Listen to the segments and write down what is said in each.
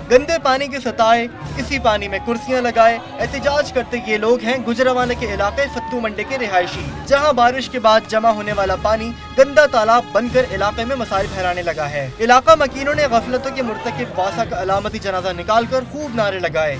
गंदे पानी के सताए, इसी पानी में कुर्सियां लगाए एहतजाज करते ये लोग हैं गुजरांवाला के इलाके फत्तू मंडी के रिहायशी, जहां बारिश के बाद जमा होने वाला पानी गंदा तालाब बनकर इलाके में मसाइल फैलाने लगा है। इलाका मकीनों ने गफलतों के मुर्तकिब वासा का अलामती जनाजा निकालकर खूब नारे लगाए।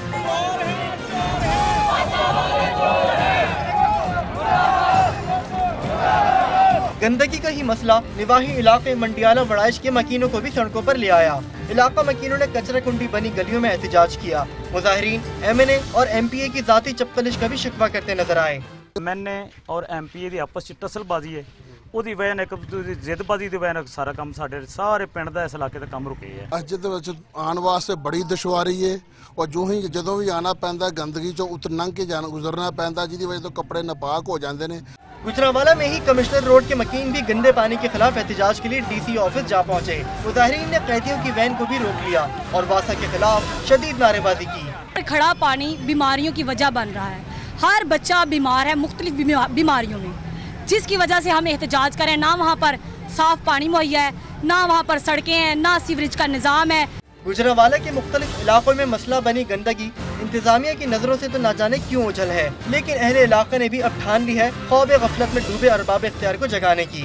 गंदगी का ही मसला निवाही इलाके मंडियाला वड़ाइश के मकीनों को भी सड़कों पर ले आया। इलाका मकीनों ने कचरा कुंडी बनी गलियों में एहतजाज किया। मुजाहिरीन MNA और MPA की जाती चप्पलिश का भी शिकवा करते नजर आए। MNA और MPA ਦੀ ਆਪਸ ਚ ਟਸਲਬਾਜ਼ੀ ਹੈ, ਉਹਦੀ ਵਜ੍ਹਾ ਨਾਲ ਇੱਕ ਦੂਜੇ ਦੀ ਜ਼ਿੱਦਬਾਜ਼ੀ ਦੀ ਵਜ੍ਹਾ ਨਾਲ ਸਾਰਾ ਕੰਮ ਸਾਡੇ ਸਾਰੇ ਪਿੰਡ ਦਾ ਇਸ ਇਲਾਕੇ ਦਾ ਕੰਮ ਰੁਕੇ ਹੈ। ਅੱਜ ਦੇ ਵਿੱਚ ਆਉਣ ਵਾਸਤੇ ਬੜੀ ਦੁਸ਼ਵਾਰੀ ਹੈ ਔਰ ਜਦੋਂ ਵੀ ਆਣਾ ਪੈਂਦਾ ਗੰਦਗੀ ਚੋਂ ਲੰਘ ਕੇ ਗੁਜ਼ਰਨਾ ਪੈਂਦਾ, ਜਿਹਦੀ ਵਜ੍ਹਾ ਤੋਂ ਕੱਪੜੇ ਨਾਪਾਕ ਹੋ ਜਾਂਦੇ ਨੇ। गुजरांवाला में ही कमिश्नर रोड के मकीन भी गंदे पानी के खिलाफ एहतजाज के लिए DC ऑफिस जा पहुंचे। मुजाहिरीन ने कैदियों की वैन को भी रोक लिया और वासा के खिलाफ शदीद नारेबाजी की। खड़ा पानी बीमारियों की वजह बन रहा है, हर बच्चा बीमार है मुख्तलिफ बीमारियों में, जिसकी वजह से हम एहतजाज करें। ना वहाँ पर साफ पानी मुहैया है, ना वहाँ पर सड़कें हैं, ना सीवरेज का निज़ाम है। गुजरांवाला के मुख्तलिफ इलाकों में मसला बनी गंदगी इंतजामिया की नजरों से तो न जाने क्यों उछल है, लेकिन अहले इलाका ने भी अब ठान ली है ख्वाब गफलत में डूबे अरबाब इख्तियार को जगाने की।